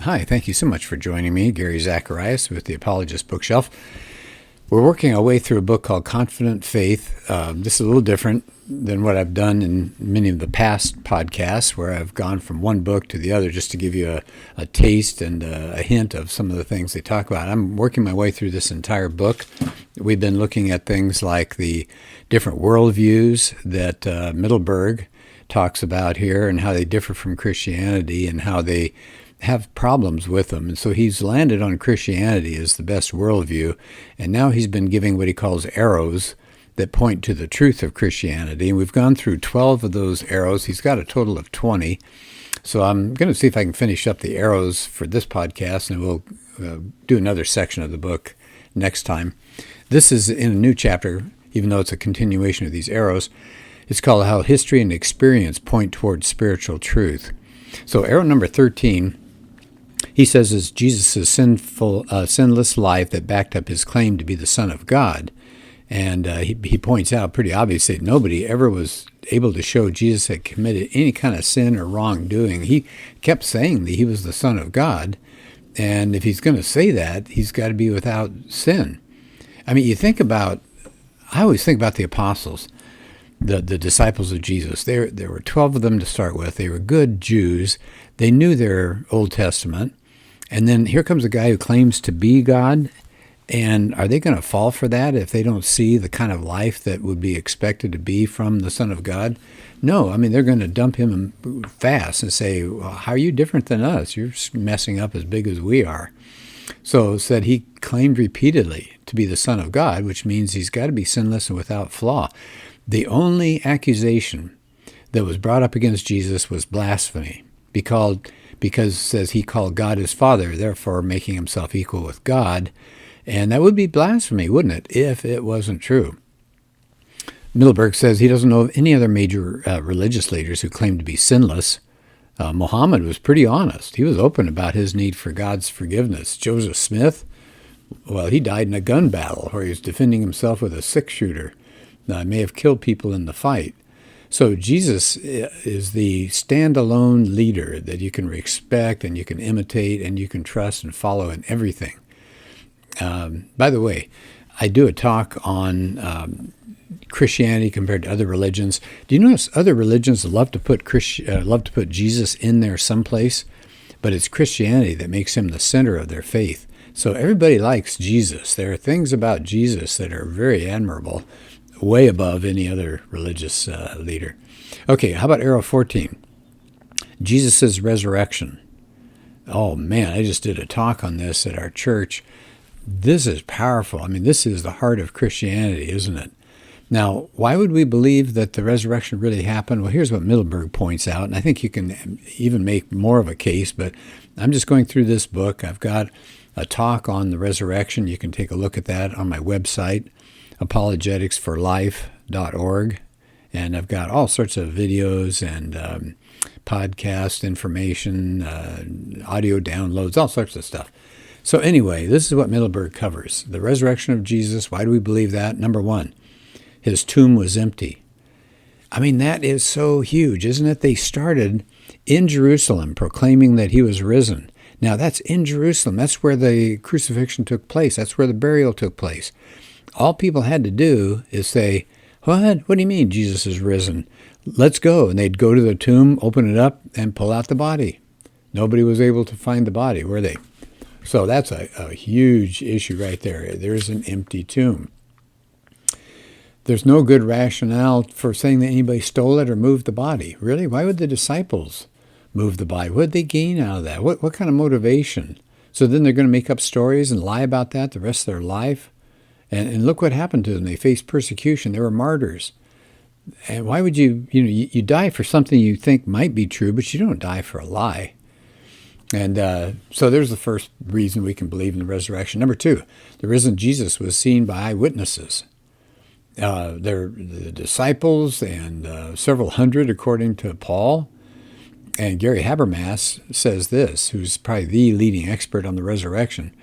Hi, thank you so much for joining me, Gary Zacharias with the Apologist bookshelf. We're working our way through a book called Confident Faith. This is a little different than what I've done in many of the past podcasts, where I've gone from one book to the other just to give you a taste and a hint of some of the things they talk about. I'm working my way through this entire book. We've been looking at things like the different worldviews that Mittelberg talks about here and how they differ from Christianity and how they have problems with them. And so he's landed on Christianity as the best worldview, and now he's been giving what he calls arrows that point to the truth of Christianity. And we've gone through 12 of those arrows. He's got a total of 20. So I'm going to see if I can finish up the arrows for this podcast, and we'll do another section of the book next time. This is in a new chapter, even though it's a continuation of these arrows. It's called How History and Experience Point Towards Spiritual Truth. So arrow number 13, he says, is Jesus' sinless life that backed up his claim to be the Son of God. And he points out pretty obviously that nobody ever was able to show Jesus had committed any kind of sin or wrongdoing. He kept saying that he was the Son of God. And if he's going to say that, he's got to be without sin. I mean, I always think about the apostles, the disciples of Jesus. There were 12 of them to start with. They were good Jews. They knew their Old Testament. And then here comes a guy who claims to be God. And are they going to fall for that if they don't see the kind of life that would be expected to be from the Son of God? No, I mean, they're going to dump him fast and say, well, how are you different than us? You're messing up as big as we are. So it said he claimed repeatedly to be the Son of God, which means he's got to be sinless and without flaw. The only accusation that was brought up against Jesus was blasphemy, because it says he called God his Father, therefore making himself equal with God. And that would be blasphemy, wouldn't it, if it wasn't true? Mittelberg says he doesn't know of any other major religious leaders who claimed to be sinless. Muhammad was pretty honest. He was open about his need for God's forgiveness. Joseph Smith, well, he died in a gun battle where he was defending himself with a six-shooter. May have killed people in the fight. So Jesus is the standalone leader that you can respect and you can imitate and you can trust and follow in everything. By the way, I do a talk on Christianity compared to other religions. Do you notice other religions love to put Jesus in there someplace, but it's Christianity that makes him the center of their faith. So everybody likes Jesus. There are things about Jesus that are very admirable, way above any other religious leader. Okay, how about arrow 14? Jesus' resurrection. Oh man, I just did a talk on this at our church. This is powerful. I mean, this is the heart of Christianity, isn't it? Now, why would we believe that the resurrection really happened? Well, here's what Mittelberg points out, and I think you can even make more of a case, but I'm just going through this book. I've got a talk on the resurrection. You can take a look at that on my website, apologeticsforlife.org, and I've got all sorts of videos and podcast information, audio downloads, all sorts of stuff. So anyway, this is what Mittelberg covers. The resurrection of Jesus, why do we believe that? Number one, his tomb was empty. I mean, that is so huge, isn't it? They started in Jerusalem proclaiming that he was risen. Now, that's in Jerusalem. That's where the crucifixion took place. That's where the burial took place. All people had to do is say, what? What do you mean Jesus is risen? Let's go. And they'd go to the tomb, open it up, and pull out the body. Nobody was able to find the body, were they? So that's a huge issue right there. There's an empty tomb. There's no good rationale for saying that anybody stole it or moved the body. Really? Why would the disciples move the body? What did they gain out of that? What kind of motivation? So then they're going to make up stories and lie about that the rest of their life? And look what happened to them. They faced persecution. They were martyrs. And why would you die for something you think might be true, but you don't die for a lie. And so there's the first reason we can believe in the resurrection. Number two, the risen Jesus was seen by eyewitnesses. The disciples and several hundred, according to Paul. And Gary Habermas says this, who's probably the leading expert on the resurrection.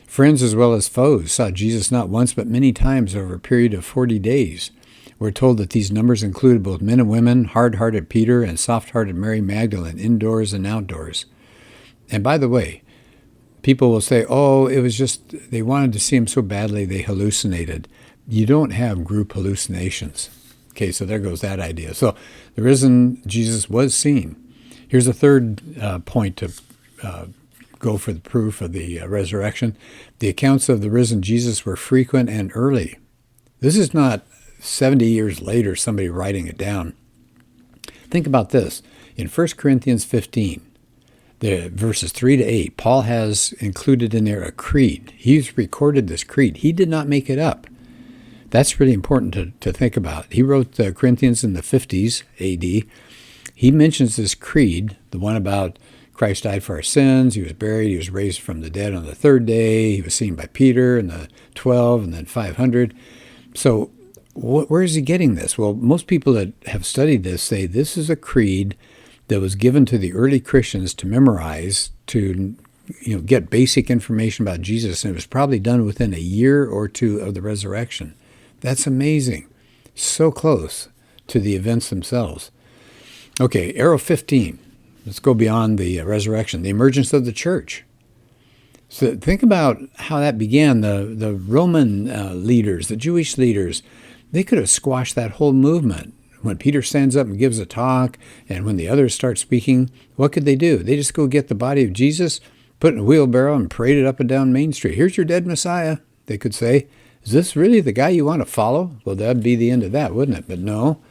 Friends as well as foes saw Jesus not once but many times over a period of 40 days. We're told that these numbers included both men and women, hard-hearted Peter and soft-hearted Mary Magdalene, indoors and outdoors. And by the way, people will say, oh, it was just they wanted to see him so badly they hallucinated. You don't have group hallucinations. Okay, so there goes that idea. So the risen Jesus was seen. Here's a third point to go for the proof of the resurrection. The accounts of the risen Jesus were frequent and early. This is not 70 years later somebody writing it down. Think about this. In 1 Corinthians 15, the verses 3 to 8, Paul has included in there a creed. He's recorded this creed. He did not make it up. That's really important to think about. He wrote the Corinthians in the 50s AD. He mentions this creed, the one about Christ died for our sins, he was buried, he was raised from the dead on the third day, he was seen by Peter and the 12 and then 500. So where is he getting this? Well, most people that have studied this say this is a creed that was given to the early Christians to memorize, to get basic information about Jesus, and it was probably done within a year or two of the resurrection. That's amazing. So close to the events themselves. Okay, arrow 15. Let's go beyond the resurrection, the emergence of the church. So think about how that began. The Roman leaders, the Jewish leaders, they could have squashed that whole movement. When Peter stands up and gives a talk, and when the others start speaking, what could they do? They just go get the body of Jesus, put it in a wheelbarrow, and parade it up and down Main Street. Here's your dead Messiah, they could say. Is this really the guy you want to follow? Well, that'd be the end of that, wouldn't it? But no,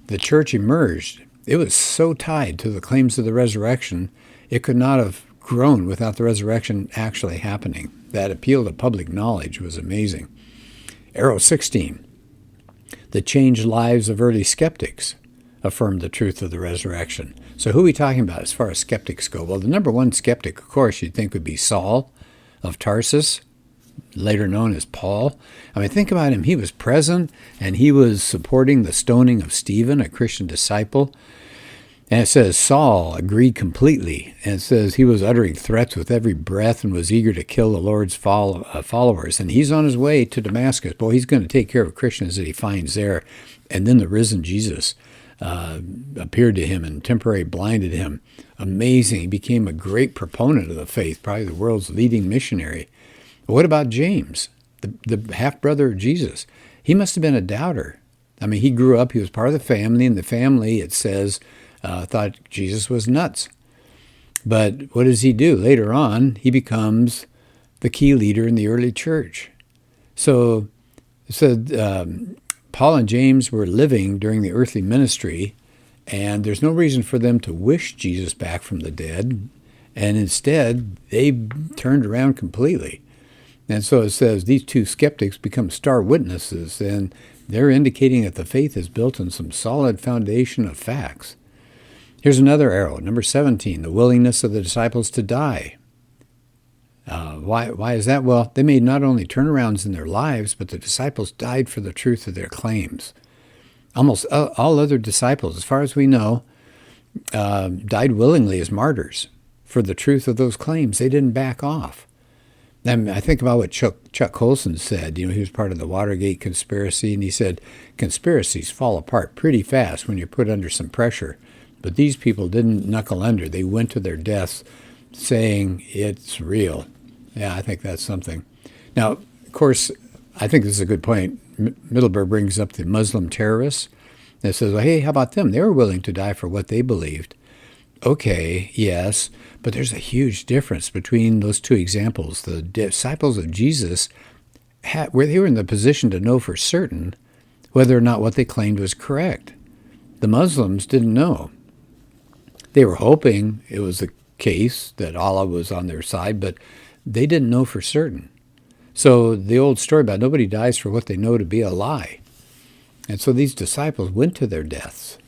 the church emerged. It was so tied to the claims of the resurrection, it could not have grown without the resurrection actually happening. That appeal to public knowledge was amazing. Arrow 16. The changed lives of early skeptics affirmed the truth of the resurrection. So who are we talking about as far as skeptics go? Well, the number one skeptic, of course, you'd think would be Saul of Tarsus, later known as Paul. I mean, think about him. He was present, and he was supporting the stoning of Stephen, a Christian disciple. And it says Saul agreed completely. And it says he was uttering threats with every breath and was eager to kill the Lord's followers. And he's on his way to Damascus. Boy, he's going to take care of Christians that he finds there. And then the risen Jesus appeared to him and temporarily blinded him. Amazing. He became a great proponent of the faith, probably the world's leading missionary. But what about James, the half-brother of Jesus? He must have been a doubter. I mean, he grew up, he was part of the family, and the family, it says, thought Jesus was nuts. But what does he do? Later on, he becomes the key leader in the early church. So it said Paul and James were living during the earthly ministry, and there's no reason for them to wish Jesus back from the dead, and instead, they turned around completely. And so it says these two skeptics become star witnesses, and they're indicating that the faith is built on some solid foundation of facts. Here's another arrow, number 17, the willingness of the disciples to die. Why is that? Well, they made not only turnarounds in their lives, but the disciples died for the truth of their claims. Almost all other disciples, as far as we know, died willingly as martyrs for the truth of those claims. They didn't back off. And I think about what Chuck Colson said. He was part of the Watergate conspiracy, and he said, conspiracies fall apart pretty fast when you're put under some pressure. But these people didn't knuckle under. They went to their deaths saying it's real. Yeah, I think that's something. Now, of course, I think this is a good point. Mittelberg brings up the Muslim terrorists and says, well, hey, how about them? They were willing to die for what they believed. Okay, yes, but there's a huge difference between those two examples. The disciples of Jesus, where they were in the position to know for certain whether or not what they claimed was correct. The Muslims didn't know. They were hoping it was the case that Allah was on their side, but they didn't know for certain. So the old story about nobody dies for what they know to be a lie. And so these disciples went to their deaths,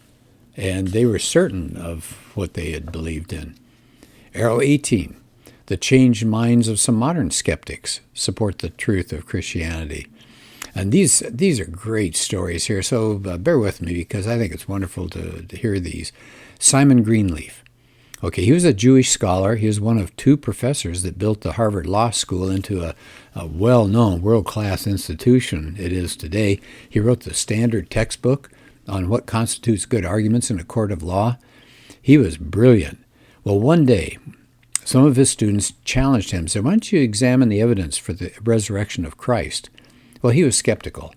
and they were certain of what they had believed in. Arrow 18, the changed minds of some modern skeptics support the truth of Christianity. And these are great stories here, so bear with me because I think it's wonderful to hear these. Simon Greenleaf. Okay, he was a Jewish scholar. He was one of two professors that built the Harvard Law School into a well-known, world-class institution it is today. He wrote the standard textbook on what constitutes good arguments in a court of law. He was brilliant. Well, one day, some of his students challenged him, said, why don't you examine the evidence for the resurrection of Christ? Well, he was skeptical.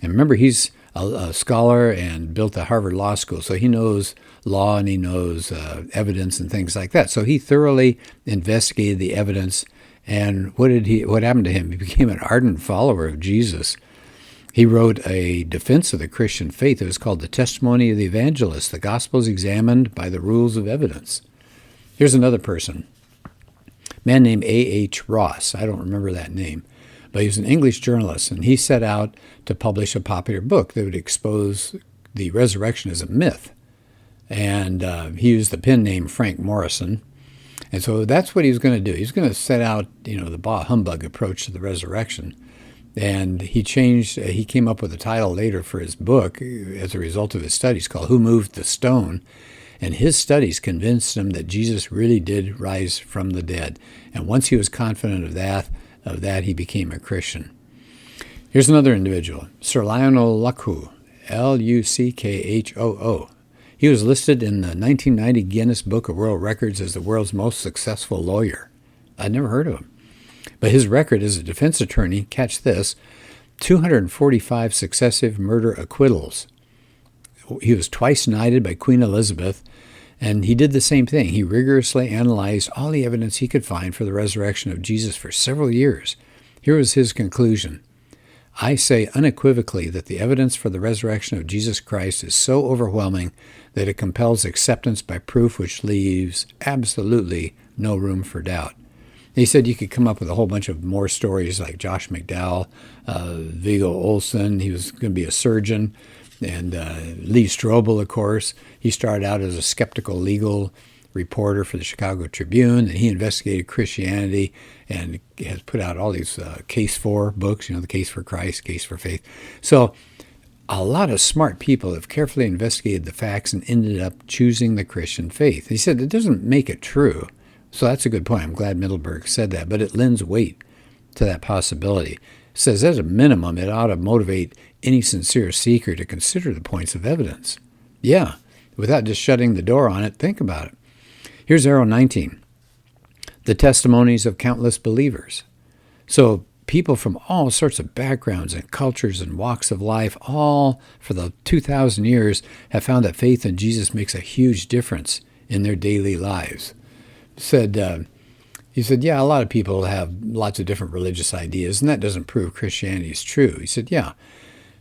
And remember, he's a scholar and built the Harvard Law School, so he knows law and he knows evidence and things like that. So he thoroughly investigated the evidence. And what happened to him? He became an ardent follower of Jesus. He wrote a defense of the Christian faith. It was called The Testimony of the Evangelist, the Gospels examined by the rules of evidence. Here's another person, a man named A.H. Ross. I don't remember that name, but he was an English journalist, and he set out to publish a popular book that would expose the resurrection as a myth. And he used the pen name Frank Morrison. And so that's what he was going to do. He was going to set out, the bah humbug approach to the resurrection. And he came up with a title later for his book as a result of his studies called Who Moved the Stone? And his studies convinced him that Jesus really did rise from the dead. And once he was confident of that, he became a Christian. Here's another individual, Sir Lionel Luckhoo, Luckhoo. He was listed in the 1990 Guinness Book of World Records as the world's most successful lawyer. I'd never heard of him. But his record as a defense attorney, catch this, 245 successive murder acquittals. He was twice knighted by Queen Elizabeth, and he did the same thing. He rigorously analyzed all the evidence he could find for the resurrection of Jesus for several years. Here was his conclusion. I say unequivocally that the evidence for the resurrection of Jesus Christ is so overwhelming that it compels acceptance by proof which leaves absolutely no room for doubt. He said you could come up with a whole bunch of more stories like Josh McDowell, Viggo Olsen. He was going to be a surgeon. And Lee Strobel, of course. He started out as a skeptical legal reporter for the Chicago Tribune, and he investigated Christianity and has put out all these Case for books, the Case for Christ, Case for Faith. So a lot of smart people have carefully investigated the facts and ended up choosing the Christian faith. He said it doesn't make it true. So that's a good point. I'm glad Mittelberg said that, but it lends weight to that possibility. It says as a minimum, it ought to motivate any sincere seeker to consider the points of evidence. Yeah, without just shutting the door on it, think about it. Here's arrow 19, the testimonies of countless believers. So people from all sorts of backgrounds and cultures and walks of life, all for the 2,000 years, have found that faith in Jesus makes a huge difference in their daily lives. He said, yeah, a lot of people have lots of different religious ideas, and that doesn't prove Christianity is true. He said, yeah,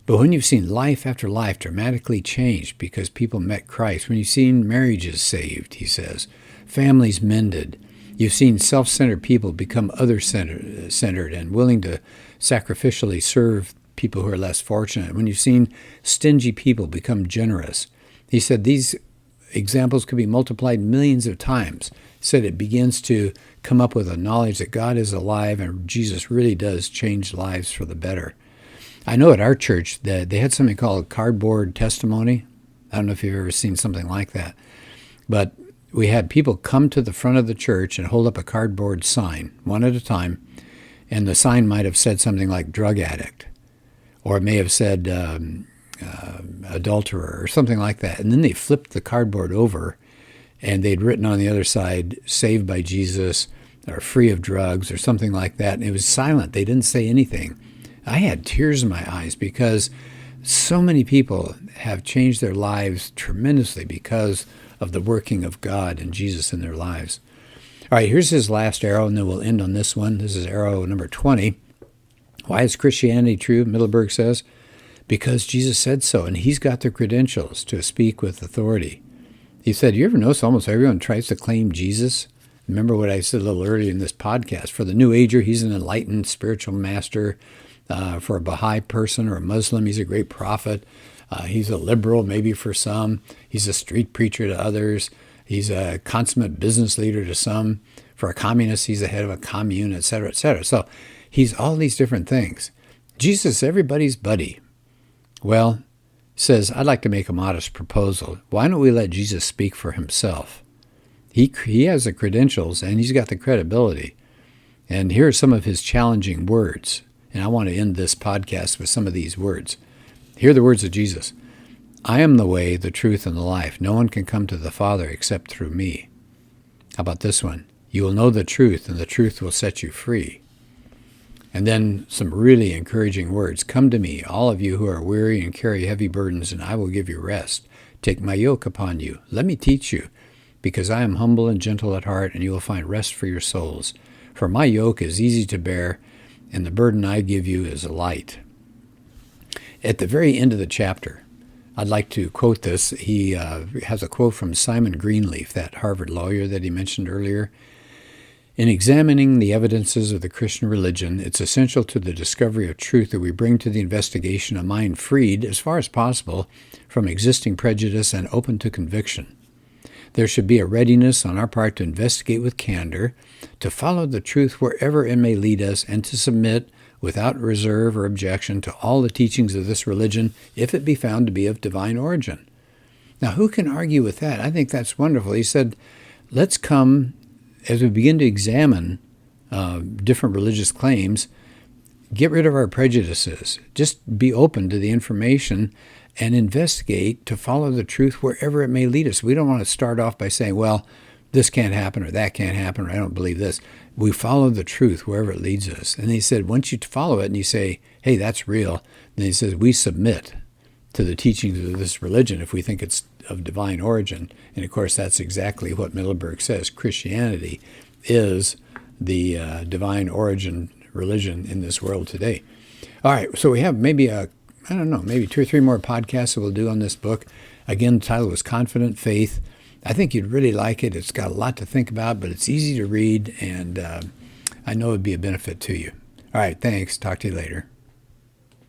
but when you've seen life after life dramatically changed because people met Christ, when you've seen marriages saved, he says, families mended, you've seen self-centered people become other-centered and willing to sacrificially serve people who are less fortunate, when you've seen stingy people become generous, he said these examples could be multiplied millions of times. He said it begins to come up with a knowledge that God is alive and Jesus really does change lives for the better. I know at our church that they had something called a cardboard testimony. I don't know if you've ever seen something like that. But we had people come to the front of the church and hold up a cardboard sign, one at a time, and the sign might have said something like drug addict, or it may have said adulterer or something like that. And then they flipped the cardboard over, and they'd written on the other side, saved by Jesus, or free of drugs, or something like that. And it was silent. They didn't say anything. I had tears in my eyes because so many people have changed their lives tremendously because of the working of God and Jesus in their lives. All right, here's his last arrow, and then we'll end on this one. This is arrow number 20. Why is Christianity true, Mittelberg says? Because Jesus said so, and he's got the credentials to speak with authority. He said, you ever notice almost everyone tries to claim Jesus? Remember what I said a little earlier in this podcast. For the New Ager, he's an enlightened spiritual master. For a Baha'i person or a Muslim, he's a great prophet. He's a liberal, maybe for some. He's a street preacher to others. He's a consummate business leader to some. For a communist, he's the head of a commune, et cetera, et cetera. So he's all these different things. Jesus, everybody's buddy. Well, says, I'd like to make a modest proposal. Why don't we let Jesus speak for himself? He has the credentials and he's got the credibility. And here are some of his challenging words. And I want to end this podcast with some of these words. Hear the words of Jesus. I am the way, the truth, and the life. No one can come to the Father except through me. How about this one? You will know the truth, and the truth will set you free. And then some really encouraging words. Come to me, all of you who are weary and carry heavy burdens, and I will give you rest. Take my yoke upon you. Let me teach you, because I am humble and gentle at heart, and you will find rest for your souls. For my yoke is easy to bear, and the burden I give you is light. At the very end of the chapter, I'd like to quote this. He has a quote from Simon Greenleaf, that Harvard lawyer that he mentioned earlier. In examining the evidences of the Christian religion, it's essential to the discovery of truth that we bring to the investigation a mind freed, as far as possible, from existing prejudice and open to conviction. There should be a readiness on our part to investigate with candor, to follow the truth wherever it may lead us, and to submit without reserve or objection to all the teachings of this religion if it be found to be of divine origin. Now, who can argue with that? I think that's wonderful. He said, let's come, as we begin to examine different religious claims, get rid of our prejudices. Just be open to the information and investigate to follow the truth wherever it may lead us. We don't want to start off by saying, well, this can't happen or that can't happen or I don't believe this. We follow the truth wherever it leads us. And he said, once you follow it and you say, hey, that's real, then he says, we submit to the teachings of this religion if we think it's of divine origin. And of course, that's exactly what Mittelberg says. Christianity is the divine origin religion in this world today. All right, so we have maybe maybe 2 or 3 more podcasts that we'll do on this book. Again, the title was Confident Faith. I think you'd really like it. It's got a lot to think about, but it's easy to read, and I know it'd be a benefit to you. All right, thanks. Talk to you later.